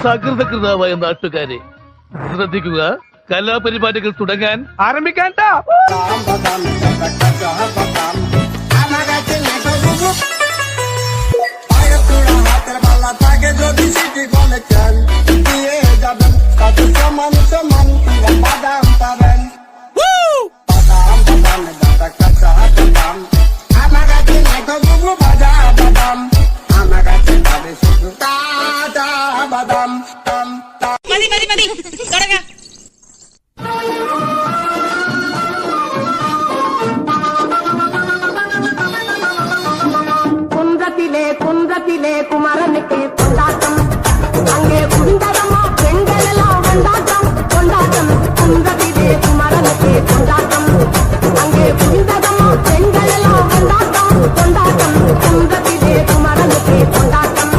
സകൃതകൃതാവായ നാട്ടുകാരെ ശ്രദ്ധിക്കുക, കലാപരിപാടികൾ തുടങ്ങാൻ ആരംഭിക്കാൻ. குன்றத்திலே குமரனுக்கு கொண்டாட்டம், அங்கே குண்டரமா பெண்களெல்லாம் கொண்டாட்டம் கொண்டாட்டம். குன்றத்திலே குமரனுக்கு கொண்டாட்டம், அங்கே குண்டரமா பெண்களெல்லாம் கொண்டாட்டம் கொண்டாட்டம். குன்றத்திலே குமரனுக்கு கொண்டாட்டம்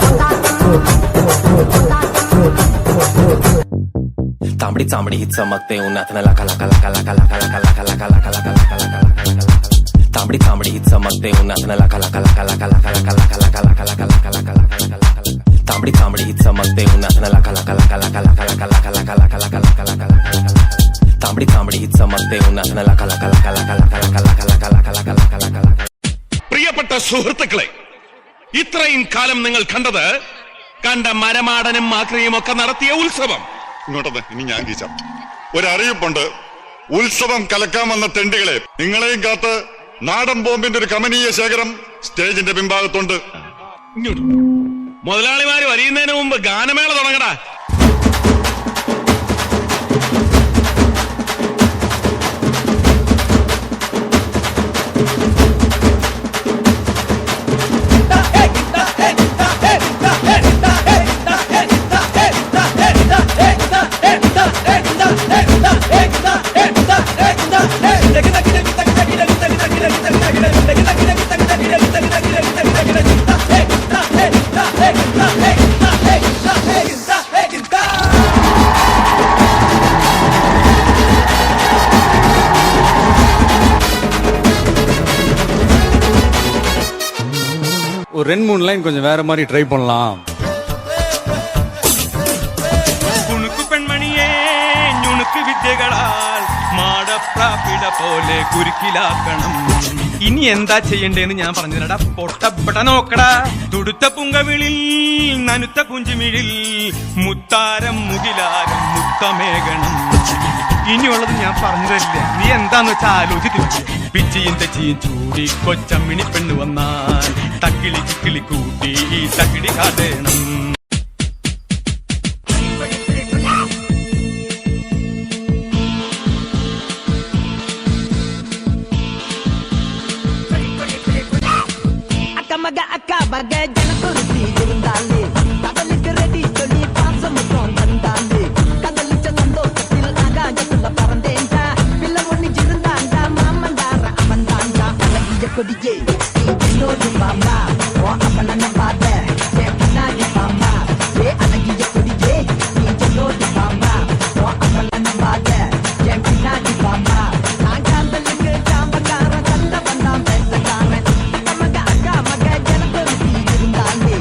கொண்டாட்டம் கொண்டாட்டம். तांबडी चांबडी ही चमकते उन्हात लका लका लका लका लका लका लका लका लका लका लका लका. तांबडी चांबडी ही चमकते उन्हात लका लका लका लका लका लका लका लका लका लका लका लका लका लका. तांबडी चांबडी ही चमकते उन्हात लका लका लका लका लका लका लका लका लका लका लका लका लका. तांबडी चांबडी ही चमकते उन्हात लका लका लका लका लका लका लका लका लका लका लका लका लका. പ്രിയപ്പെട്ട സുഹൃത്തുക്കളെ, ഇത്രയും കാലം നിങ്ങൾ കണ്ട മരമാടനും മാക്രിയും ഒക്കെ നടത്തിയ ഉത്സവം. ഇങ്ങോട്ടത് ഇനി ഞാൻ കീച്ചാം. ഒരറിയിപ്പുണ്ട്. ഉത്സവം കലക്കാൻ വന്ന തെണ്ടികളെ, നിങ്ങളെയും കാത്ത് നാടൻ ബോംബിന്റെ ഒരു കമനീയ ശേഖരം സ്റ്റേജിന്റെ പിൻഭാഗത്തുണ്ട്. മുതലാളിമാര് വരിയുന്നതിന് മുമ്പ് ഗാനമേള തുടങ്ങടാ. ஒரு 2-3 லைன் கொஞ்சம் வேற மாதிரி ட்ரை பண்ணலாம். കുണുക്കു പെൺമണിയെ ഞുണുക്ക് വിദ്യകളാൽ മാടപ്രാപ്പിട പോലെ കുരുക്കിലാക്കണം. ഇനി എന്താ ചെയ്യണ്ടേന്ന് ഞാൻ പറഞ്ഞില്ലടാ. പൊട്ടപ്പെട്ട നോക്കടാ. തുടുത്ത പുങ്കവിളിൽ നനുത്ത പുഞ്ചിമിഴിൽ മുത്താരം മുകിലാരം മുത്തമേകണം. ഇനിയുള്ളത് ഞാൻ പറഞ്ഞു തരില്ല. നീ എന്താന്ന് വെച്ചാൽ ആലോചിച്ച് പിച്ചിയും തെച്ചിയും ചൂടി കൊച്ചമ്മിണി പെണ്ണു വന്നാൽ തക്കിളി ചിക്കിളി കൂട്ടി തക്കിടി കാട്ടണം. அக்கமக அக்காமக ஜனக்குருத்தி இருந்தாலே கடலுக்கு ரெடி சொல்லி பாசமுத்தம் தந்தாலே. கடலுச்ச சந்தோஷத்தில் ஆகாயத்துல பறந்தேன்டா. பிள்ளை ஒண்ணு இருந்தாண்டா மாமண்டார அவன் தாண்டா. அழகிய கொடியே இன்னொரு பாம்பா ஓ அவன பாத பின்னாடி பாம்பா. ஏ அழகிய கொடியே நீ இன்னொரு பாம்பா ஓ அவன பாத பின்னாடி பாம்பா. நான் காந்தலுக்கு சாம்பக்கார கண்ட வந்தான் பேசக்காரன். அக்கமக அக்காமக ஜனக்குருத்தி இருந்தாலே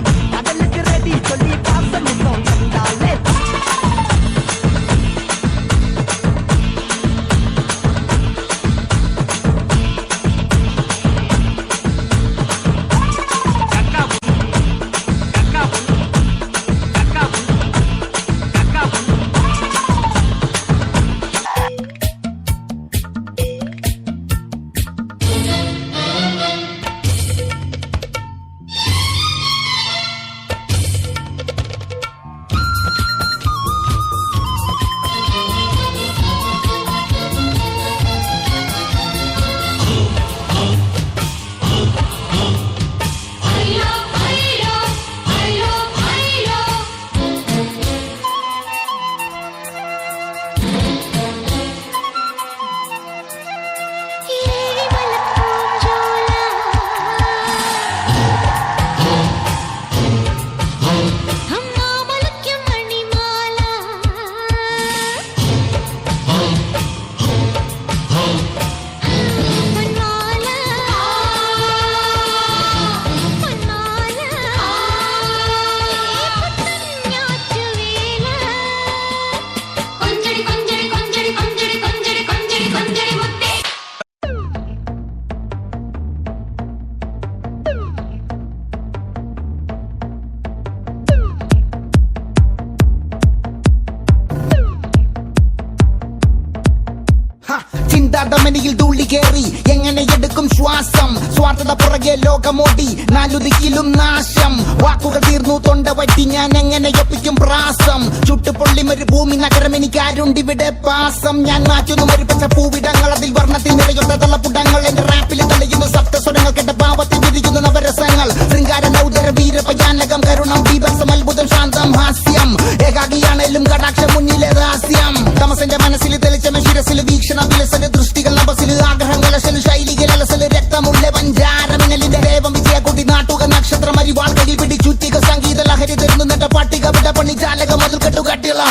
ചിന്താതമനിയിൽ ധൂളി കേറി എങ്ങനെ എടുക്കും ശ്വാസം സ്വാർത്ഥത പുറകെ ലോകമോടി നാലുദിക്കിലും നാശം വാക്കുകൾ തീർന്നു തൊണ്ട വറ്റി ഞാൻ എങ്ങനെ ഒപ്പിക്കും പ്രാസം ചുട്ടുപൊള്ളി മരുഭൂമി നഗരം എനിക്ക് ആരുണ്ടിവിടെ പാസം ഞാൻ മാറ്റുന്നു മരുപ്പച്ച പൂവിടങ്ങൾ അതിൽ വർണ്ണത്തിൽ നിറയുന്ന തള്ളപ്പുടങ്ങൾ എന്റെ റാപ്പിൽ തെളിയുന്നു സപ്തസ്വരങ്ങൾ കേട്ട പാവത്തിൽ വിരിയുന്നു നവരസങ്ങൾ ശൃംഗാര നൗദര വീരപയാനകം കരുണം ബീഭത്സം അത്ഭുതം ശാന്തം ഹാസ്യം ഏകാഗിയാണേലും കടാക്ഷം മുന്നിലെ രഹസ്യം തമസന്റെ മനസ്സിൽ തെളിച്ചമ ശിരസിൽ വീക്ഷണ വിലസല് ദൃഷ്ടികൾ നഭസിൽ ആഗ്രഹങ്ങൾ അസല് ശൈലികൾ അലസല് രക്തമുള്ള പഞ്ചാരമിനലിന്റെ ദേവം വിജയകുട്ടി നാട്ടുക നക്ഷത്രം അരിവാൾകളിൽ പിടിച്ചുറ്റിക സംഗീത ലഹരി തരുന്നു നെട്ട പട്ടിക വിട പണി ചാലക മുതൽ കെട്ടുകട്ടിയുള്ള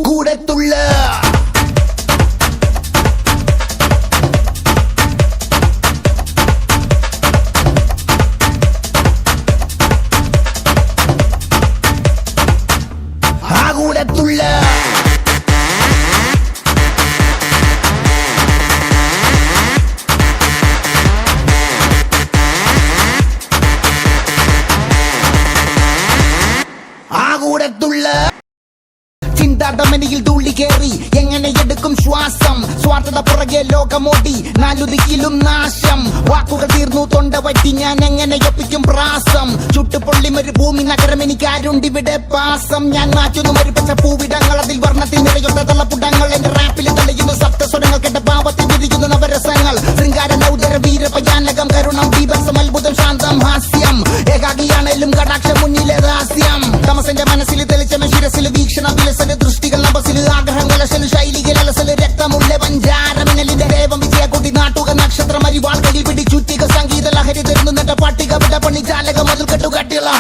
കൂടത്തുള്ള കൂടത്തുള്ള കൂടത്തുള്ള ചിന്താതമനിയിൽ ധൂളി കേറി എങ്ങനെ എടുക്കും ശ്വാസം സ്വാർത്ഥത പുറകെ ലോകമോടി നാലുദിക്കിലും നാശം വാക്കുകൾ തീർന്നു തൊണ്ട വറ്റി ഞാൻ എങ്ങനെ ഒപ്പിക്കും പ്രാസം ചുട്ടുപൊള്ളി മരുഭൂമി നഗരം എനിക്ക് ആരുണ്ടിവിടെ പാസം ഞാൻ മാറ്റുന്നു മരുപ്പച്ച പൂവിടങ്ങൾ അതിൽ വർണ്ണത്തിൽ നിറയുന്ന തള്ളപ്പുടങ്ങൾ എന്റെ റാപ്പിൽ തെളിയുന്നു സപ്തസ്വരങ്ങൾ കേട്ട പാവത്തിൽ വിരിയുന്നു നവരസങ്ങൾ ശൃംഗാര നൗദര വീരപയാനകം കരുണം ബീഭത്സം അത്ഭുതം ശാന്തം ഹാസ്യം ഏകാഗിയാണേലും കടാക്ഷം മുന്നിലെ രഹസ്യം തമസന്റെ മനസ്സിൽ തെളിച്ചമ ശിരസിൽ വീക്ഷണ വിലസല് ദൃഷ്ടികൾ നഭസിൽ ആഗ്രഹങ്ങൾ അസല് ശൈലികൾ അലസല് രക്തമുള്ള പഞ്ചാരമിനലിന്റെ ദേവം വിജയകുട്ടി നാട്ടുക നക്ഷത്രം അരിവാൾകളിൽ പിടിച്ചുറ്റിക സംഗീത ലഹരി തരുന്നു നെട്ട പട്ടിക വിട പണി ചാലക മുതൽ കെട്ടുകട്ടിയുള്ള